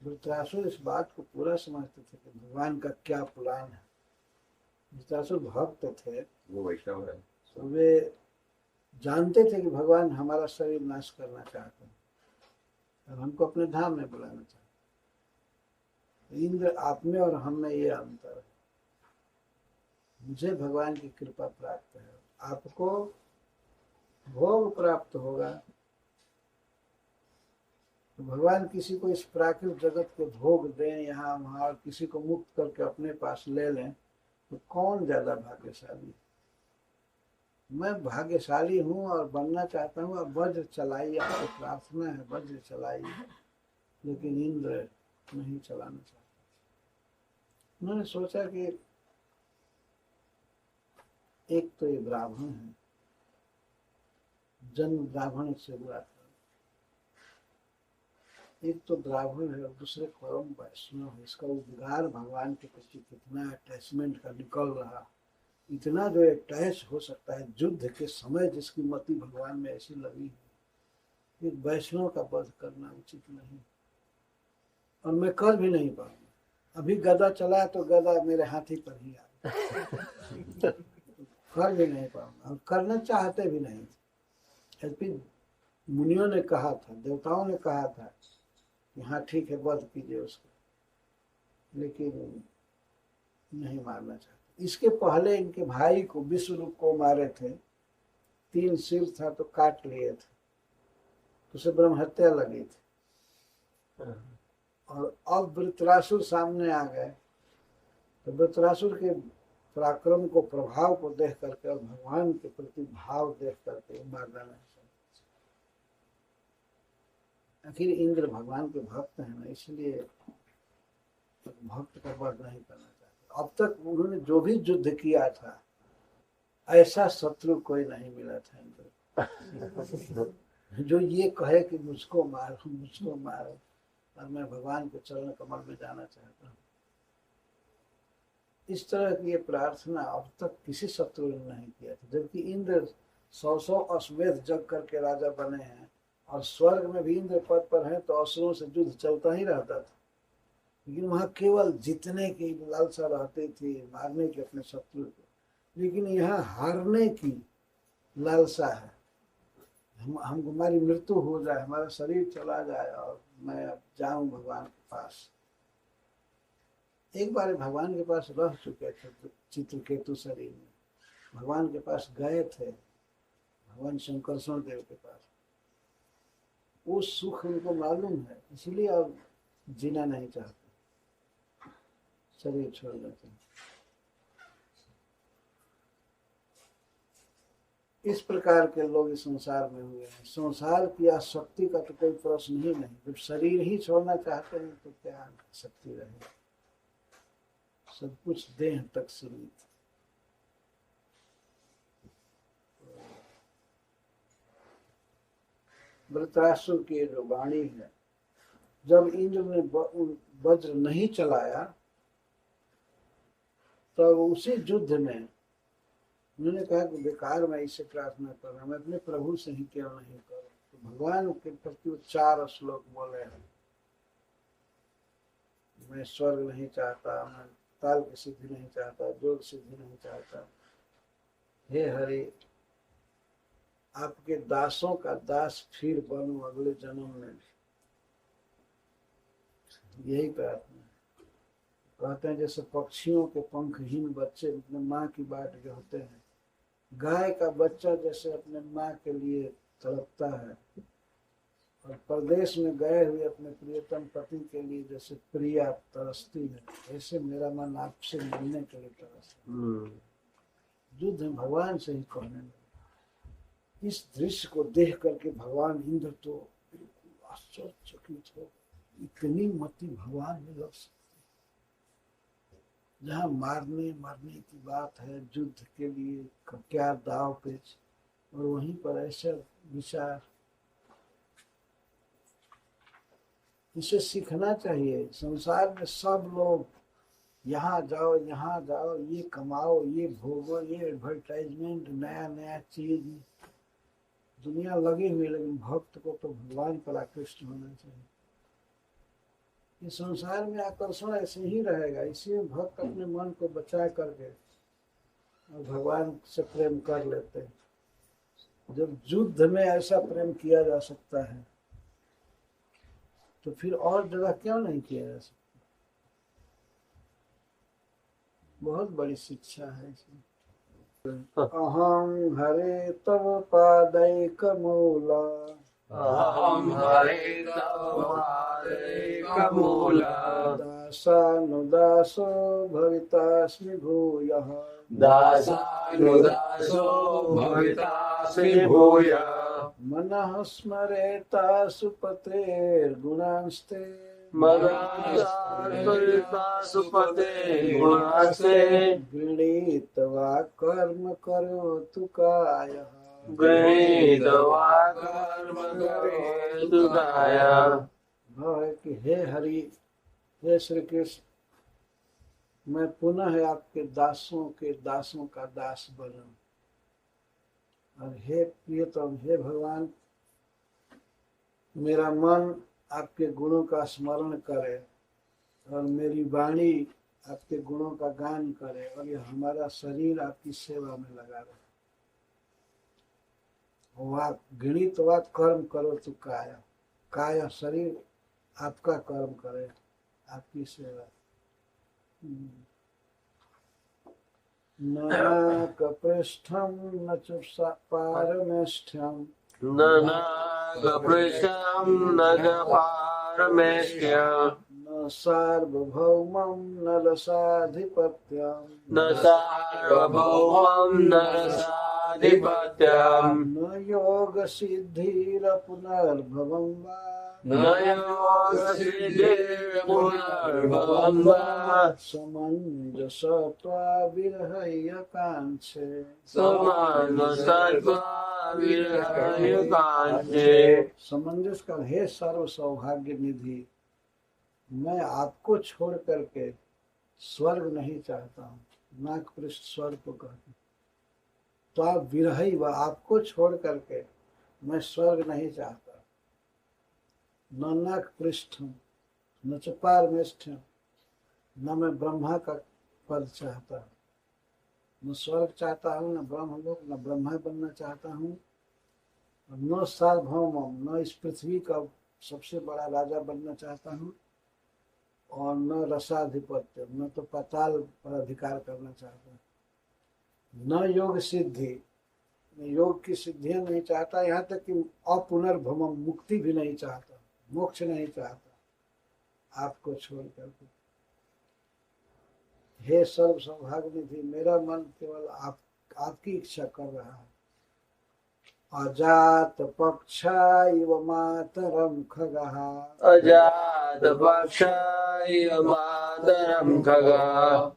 धृतराष्ट्र इस बात को पूरा समझते थे कि भगवान का क्या प्लान है। धृतराष्ट्र भक्त थे, वो वैष्णव है, तो वे जानते थे कि भगवान हमारा शरीर नाश करना चाहते हैं और हमको अपने धाम में बुलाना चाहते हैं। इंद्र आप में और हम में ये अंतर है। मुझे भगवान की कृपा प्राप्त है, आपको भोग प्राप्त होगा। तो भगवान किसी को इस प्राकृतिक जगत के भोग दें यहाँ वहाँ, और किसी को मुक्त करके अपने पास ले लें, तो कौन ज्यादा भाग्यशाली है? मैं भाग्यशाली हूँ और बनना चाहता हूँ। अब वज्र चलाइए, आपको प्रार्थना है वज्र चलाइए, लेकिन इंद्र नहीं चलाना चाहते। उन्होंने सोचा कि एक तो ये ब्राह्मण है, जन्म ब्राह्मण से हुआ था, एक तो ब्राह्मण है और दूसरे परम वैष्णव है। इसका उद्गार भगवान के प्रति कितना अटैचमेंट का निकल रहा, इतना जो अटैच हो सकता है युद्ध के समय, जिसकी मति भगवान में ऐसी लगी है। एक वैष्णव का वध करना उचित नहीं, और मैं कर भी नहीं पाऊंगा। अभी गदा चला तो गदा मेरे हाथी पर ही आ, कर भी नहीं पाऊंगा, और करना चाहते भी नहीं थे। यद्यपि मुनियों ने कहा था, देवताओं ने कहा था कि हाँ ठीक है वध कीजिए उसको, लेकिन नहीं मारना चाहते। इसके पहले इनके भाई को, विश्वरूप को मारे थे, 3 सिर था तो काट लिए थे, तो उसे ब्रह्म हत्या लगी थी। और अब वृत्रासुर सामने आ गए, तो वृत्रासुर के पराक्रम को, प्रभाव को देख करके और भगवान के प्रति भाव देख करके मारना नहीं चाहिए। आखिर इंद्र भगवान के भक्त हैं ना, इसलिए भक्त का वध नहीं करना चाहते। अब तक उन्होंने जो भी युद्ध किया था, ऐसा शत्रु कोई नहीं मिला था इंद्र जो ये कहे कि मुझको मारो, मुझको मारो, और मैं भगवान के चरण कमल में जाना चाहता हूँ। इस तरह की ये प्रार्थना अब तक किसी शत्रु ने नहीं किया था। जबकि इंद्र 100 अश्वमेध जग करके राजा बने हैं, और स्वर्ग में भी इंद्र पद पर हैं, तो असुरों से युद्ध चलता ही रहता था। लेकिन वहाँ केवल जीतने की लालसा रहती थी, मारने की अपने शत्रु को। लेकिन यहाँ हारने की लालसा है। हमारी मृत्यु हो जाए, हमारा शरीर चला जाए और मैं अब जाऊं भगवान के पास। एक बार भगवान के पास रह चुके थे चित्रकेतु शरीर में, भगवान के पास गए थे, भगवान शंकरस्वण देव के पास। वो सुख उनको मालूम है, इसलिए अब जीना नहीं चाहते, शरीर छोड़ देते हैं। इस प्रकार के लोग इस संसार में हुए हैं। संसार की आसक्ति का तो कोई प्रश्न ही नहीं। जब शरीर ही छोड़ना चाहते हैं तो क्या आसक्ति रहेगी? सब कुछ देह तक सीमित। वृत्रासुर की जो वाणी है, जब इंद्र ने वज्र नहीं चलाया तो उसी युद्ध में उन्होंने कहा कि बेकार मैं इससे प्रार्थना कर रहा हूं, मैं अपने प्रभु से ही क्यों नहीं करूं। तो भगवान के प्रति 4 श्लोक बोले हैं, मैं स्वर्ग नहीं चाहता, मैं काल की सिद्धि नहीं चाहता, योग सिद्धि नहीं चाहता। हे हरि, आपके दासों का दास फिर बनूं अगले जन्म में भी, यही प्रार्थना है। कहते हैं जैसे पक्षियों के पंखहीन बच्चे अपने माँ की बाट जो होते हैं, गाय का बच्चा जैसे अपने माँ के लिए तड़पता है, और परदेश में गए हुए अपने प्रियतम पति के लिए जैसे प्रिया तरसती है, ऐसे मेरा मन आपसे मिलने के लिए तरसता। युद्ध भगवान से ही कहने लगे। इस दृश्य को देख करके भगवान इंद्र तो बिल्कुल आश्चर्यचकित हो, इतनी मति भगवान में लग सकती। जहाँ मारने की बात है, युद्ध के लिए क्या दाव पेच, और वहीं पर ऐसा विचार। इसे सीखना चाहिए। संसार में सब लोग यहाँ जाओ, ये कमाओ, ये भोगो, ये एडवर्टाइजमेंट, नया नया चीज, दुनिया लगी हुई, लेकिन भक्त को तो भगवान पर आकृष्ट होना चाहिए। इस संसार में आकर्षण ऐसे ही रहेगा, इसीलिए भक्त अपने मन को बचा करके और भगवान से प्रेम कर लेते हैं। जब युद्ध में ऐसा प्रेम किया जा सकता है तो फिर और जगह क्यों नहीं किया जा सकता। बहुत बड़ी शिक्षा है इसमें। अहं हरे तव पादैक मूला, अहं हरे तव पादैक मूला, दासानुदासो भवितास्मि भूयः, दासानुदासो भवितास्मि भूयः, मनः स्मरेता सुपतेर्गुणांस्ते, सुपते गुणास्ते, गृहीत्वा कर्म करोतु कायः, गृहीत्वा कर्म करोतु कायः। भाव कि हे हरि, हे श्री कृष्ण, मैं पुनः आपके दासों का दास बनूं, और हे प्रियतम, हे भगवान, मेरा मन आपके गुणों का स्मरण करे और मेरी वाणी आपके गुणों का गान करे, और ये हमारा शरीर आपकी सेवा में लगा रहे। वाक गणित वाक कर्म करो तो काया शरीर आपका कर्म करे, आपकी सेवा। न कपृष्ठम न च पारमेष्ठ्यम, न गपृष्ठं न पारमेष्ठ्यम्, न सार्वभौमं न रसाधिपत्यं, न सार्वभौमं न रसाधिपत्यम्, न योग सिद्धिरपुनर्भवं वा, न योगसिद्धिर्पुनर्भवं वा, समञ्जसत्वा विरहय्य काञ्चे, समञ्जसत्वा विरहय्य काञ्चे। समंजस का हे सर्व सौभाग्य निधि, मैं आपको छोड़ करके स्वर्ग नहीं चाहता हूँ। नाक पृष्ठ स्वर्ग को कहते, तो आप विरही व आपको छोड़ करके मैं स्वर्ग नहीं चाहता। न नाक पृष्ठ न च पारमेष्ठ, न मैं ब्रह्मा का पद चाहता हूँ, न स्वर्ग चाहता हूँ, न ब्रह्मलोक, न ब्रह्मा बनना चाहता हूँ, न सार्वभौम, न इस पृथ्वी का सबसे बड़ा राजा बनना चाहता हूँ, और न रसाधिपत्य, न तो पाताल पर अधिकार करना चाहता हूँ, न योग सिद्धि, योग की सिद्धियां नहीं चाहता, यहाँ तक कि अपुनर्भवम, मुक्ति भी नहीं चाहता, मोक्ष नहीं चाहता आपको छोड़ करके। हे सर्व सौभाग्य निधि, मेरा मन केवल आपकी इच्छा कर रहा है। अजात पक्षा इव मातरम खगः, अजात पक्षा इव मातरम खगः,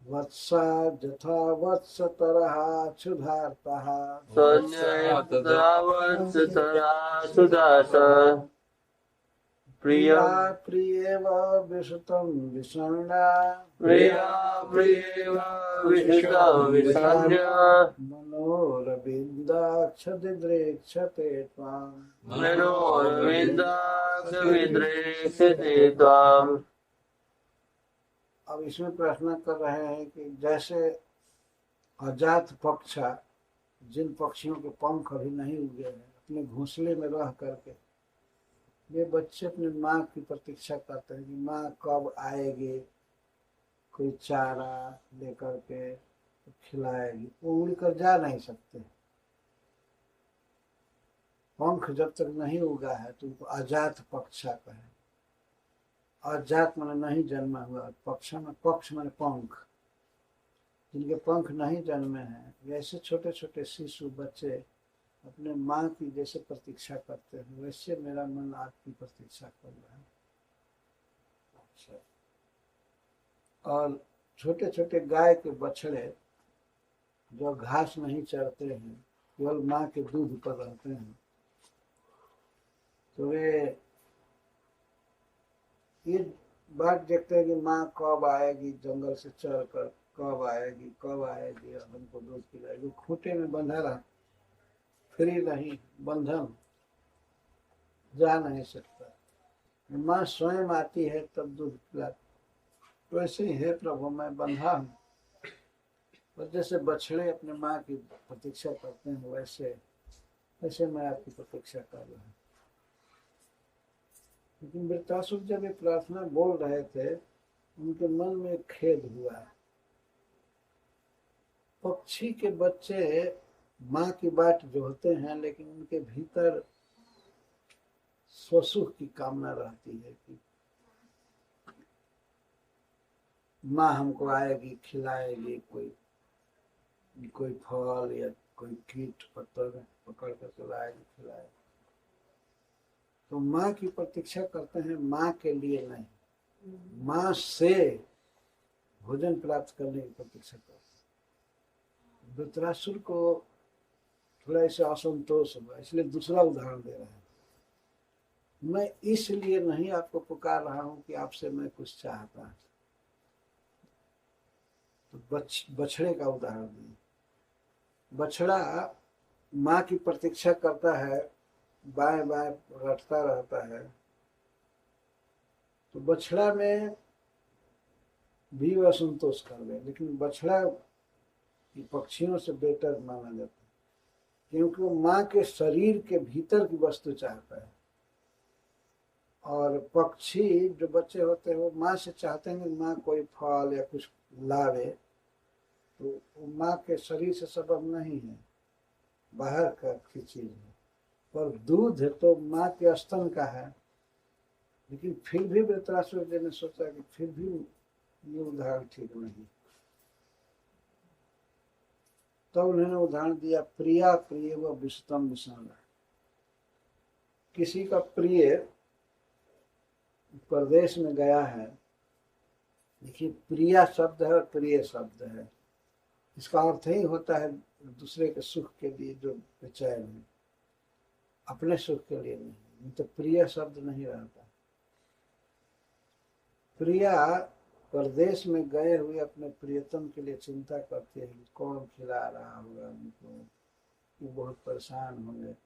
वत्सा यथा वत्सतरः क्षुधार्तः सुदास प्रिय प्रियेव विशुतं विषण्णा प्रिया प्रियेव विसर्य मनोरविन्दाक्षदिद्रेक्षते त्वाम् मनोरविन्दाक्षविद्रेक्षते त्वाम्। अब इसमें प्रश्न कर रहे हैं कि जैसे अजात पक्षा, जिन पक्षियों के पंख अभी नहीं उगे हैं, अपने घोंसले में रह करके ये बच्चे अपनी माँ की प्रतीक्षा करते हैं कि माँ कब आएगी, कोई चारा लेकर के खिलाएगी। वो उड़कर जा नहीं सकते, पंख जब तक नहीं उगा है तो उनको अजात पक्षा कहे। अजात माने नहीं जन्मा हुआ, पक्ष माने पंख, जिनके पंख नहीं जन्मे हैं। ऐसे छोटे छोटे शिशु बच्चे अपने माँ की जैसे प्रतीक्षा करते हैं, वैसे मेरा मन आपकी प्रतीक्षा कर रहा है। अच्छा। और छोटे छोटे गाय के बछड़े जो घास नहीं चरते हैं, केवल माँ के दूध पर रहते हैं, तो वे ये बात देखते हैं कि माँ कब आएगी जंगल से चल कर, कब आएगी हमको दूध पिलाएगी। खूंटे में बंधा रहा, फ्री नहीं, बंधन, जा नहीं सकता। माँ स्वयं आती है तब दूध पिलाती। तो ऐसे ही है प्रभु, मैं बंधा हूँ। और जैसे बछड़े अपने माँ की प्रतीक्षा करते हैं, वैसे मैं आपकी प्रतीक्षा कर रहा हूँ। लेकिन वृत्तासुर जब ये प्रार्थना बोल रहे थे, उनके मन में खेद हुआ। पक्षी के बच्चे माँ की बाट जोहते हैं, लेकिन उनके भीतर स्वसुख की कामना रहती है कि माँ हमको आएगी, खिलाएगी, कोई फल या कोई कीट पत्थर पकड़ कर लाएगी, खिलाएगी। तो माँ की प्रतीक्षा करते हैं, माँ के लिए नहीं, माँ से भोजन प्राप्त करने की प्रतीक्षा करते हैं। वृत्रासुर को थोड़ा ऐसा असंतोष हुआ, इसलिए दूसरा उदाहरण दे रहे हैं। मैं इसलिए नहीं आपको पुकार रहा हूं कि आपसे मैं कुछ चाहता हूं। तो बछड़े का उदाहरण दिए। बछड़ा माँ की प्रतीक्षा करता है, बाएं बाएं रटता रहता है, तो बछड़ा में भी वह असंतोष कर ले, लेकिन बछड़ा पक्षियों से बेटर माना जाता है, क्योंकि वो माँ के शरीर के भीतर की वस्तु चाहता है। और पक्षी जो बच्चे होते हैं वो माँ से चाहते हैं कि माँ कोई फल या कुछ लावे, तो वो माँ के शरीर से सबब नहीं है, बाहर की चीज है। पर दूध तो माँ के स्तन का है। लेकिन फिर भी वृत्रासुर जी ने सोचा कि फिर भी ये उदाहरण ठीक नहीं। तो उन्होंने उदाहरण दिया, प्रिया प्रिय व विषतम विषाणा। किसी का प्रिय प्रदेश में गया है, देखिए प्रिया शब्द है और प्रिय शब्द है, इसका अर्थ ही होता है दूसरे के सुख के लिए जो बेचैन है, अपने सुख के लिए नहीं। तो प्रिय शब्द नहीं रहता। प्रिया परदेश में गए हुए अपने प्रियतम के लिए चिंता करती है कि कौन खिला रहा होगा उनको, वो बहुत परेशान होंगे।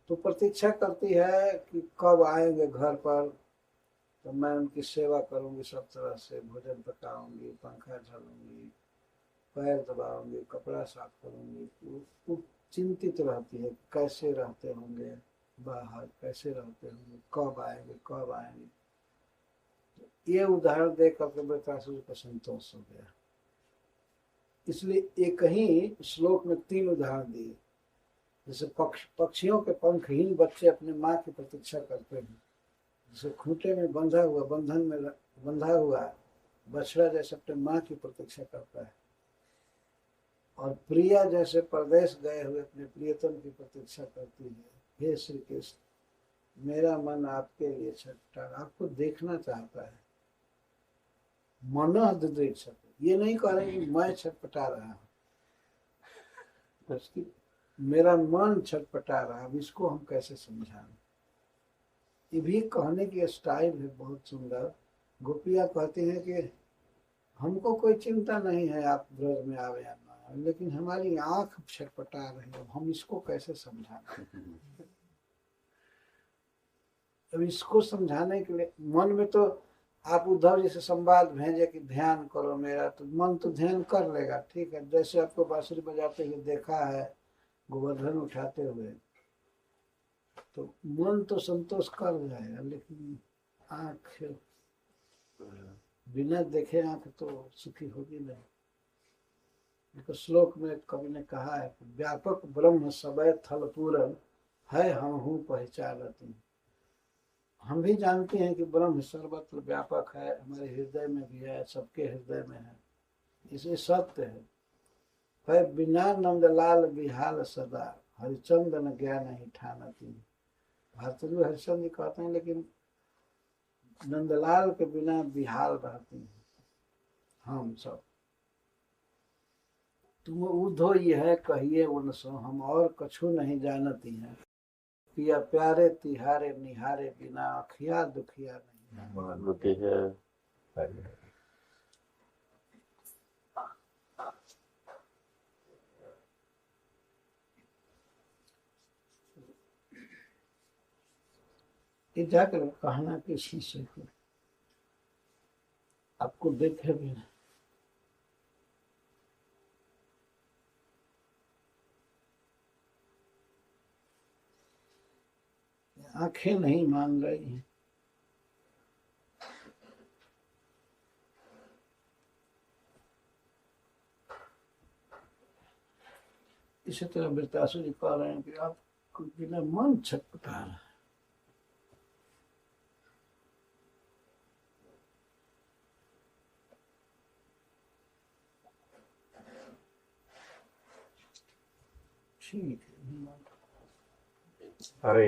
तो प्रतीक्षा करती है कि कब आएंगे घर पर, तो मैं उनकी सेवा करूंगी, सब तरह से भोजन पकाऊंगी, पंखा झलूंगी, पैर दबाऊंगी, कपड़ा साफ करूंगी। वो चिंतित रहती है कैसे रहते होंगे बाहर, कैसे रहते होंगे, कब आएंगे। ये उदाहरण देकर के वृत्रासुर को संतोष हो गया। इसलिए एक ही श्लोक में 3 उदाहरण दिए। जैसे पक्षियों के पंखहीन बच्चे अपने माँ की प्रतीक्षा करते हैं, जैसे खूंटे में बंधा हुआ, बंधन में बंधा हुआ बछड़ा जैसे अपने माँ की प्रतीक्षा करता है, और प्रिया जैसे परदेश गए हुए अपने प्रियतम की प्रतीक्षा करती है। हे श्री कृष्ण, मेरा मन आपके लिए छटपटा, आपको देखना चाहता है। मनः दिदृक्षते, ये नहीं कह रहे कि मैं छटपटा रहा हूँ, बल्कि मेरा मन छटपटा रहा। अब इसको हम कैसे समझाएं? ये भी कहने की स्टाइल है बहुत सुंदर। गोपियाँ कहती हैं कि हमको कोई चिंता नहीं है आप ब्रज में आवे या ना आवे, लेकिन हमारी आंख छटपटा रही है, हम इसको कैसे समझाएं? अब इसको समझाने के लिए मन में तो आप उद्धव जी से संवाद भेजे कि ध्यान करो मेरा, तो मन तो ध्यान कर लेगा, ठीक है। जैसे आपको बांसुरी बजाते हुए देखा है, गोवर्धन उठाते हुए, तो मन तो संतोष कर जाएगा, लेकिन आंख बिना देखे आंख तो सुखी होगी नहीं। एक श्लोक में कवि ने कहा है, व्यापक ब्रह्म सबय थल पूरन है हम हूँ पहचानती। हम भी जानते हैं कि ब्रह्म सर्वत्र व्यापक है, हमारे हृदय में भी है, सबके हृदय में है, इसे सत्य है बिना नंदलाल बिहाल सदा हरिचंदन ज्ञान ही ठानती। भारतजू हरिचंद जी कहते हैं, लेकिन नंदलाल के बिना बिहाल रहती हैं हम सब। तुम उधो ये है कहिए उनसो, हम और कछु नहीं जानती हैं। पिया प्यारे तिहारे निहारे बिना अखिया दुखिया नहीं होती है। ये जाकर कहना किसी से आपको देखे भी नहीं, आंखें नहीं मान रही हैं। इसी तरह वृतासु जी कह रहे हैं कि आपको बिना मन छटपटा रहा है। ठीक है, अरे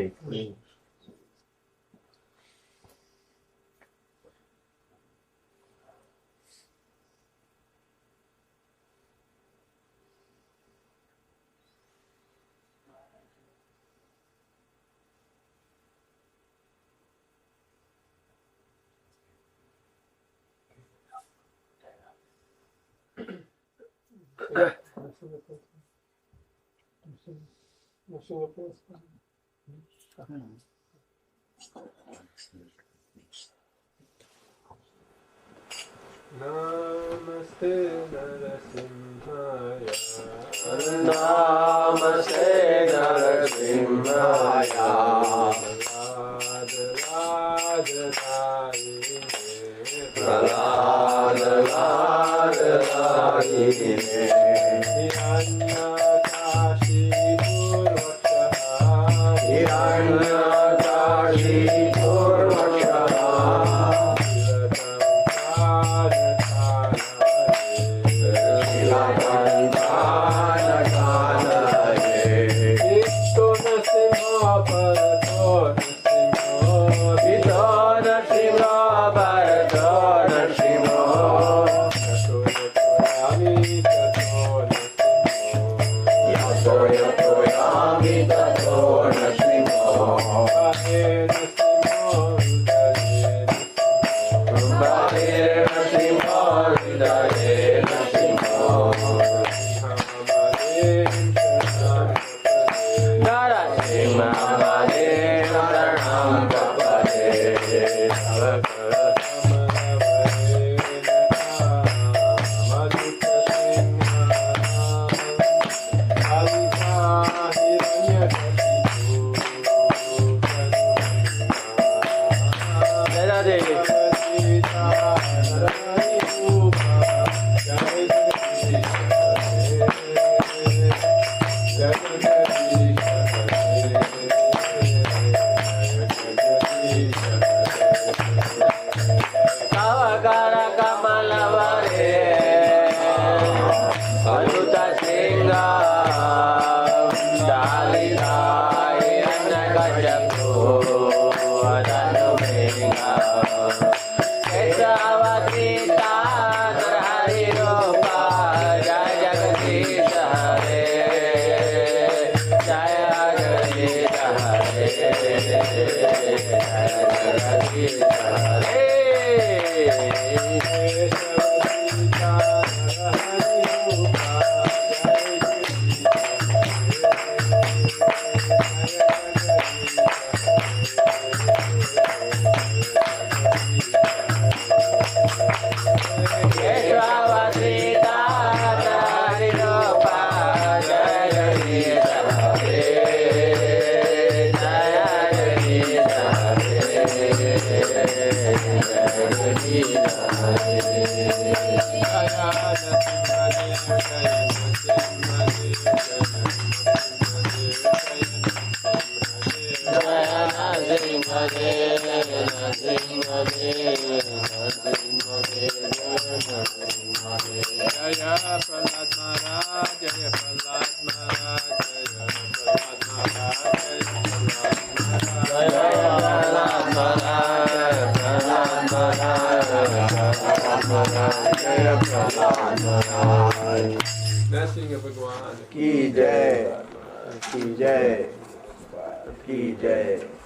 नमस्ते नरसिंहाय नमस्ते नरसिंहाय प्रहलाद लाजदायिने प्रहलाद लाजदायिने Hare प्रहलाद महाराज जय प्रहलाद महाराज नरसिंह भगवान की जय की जय की जय।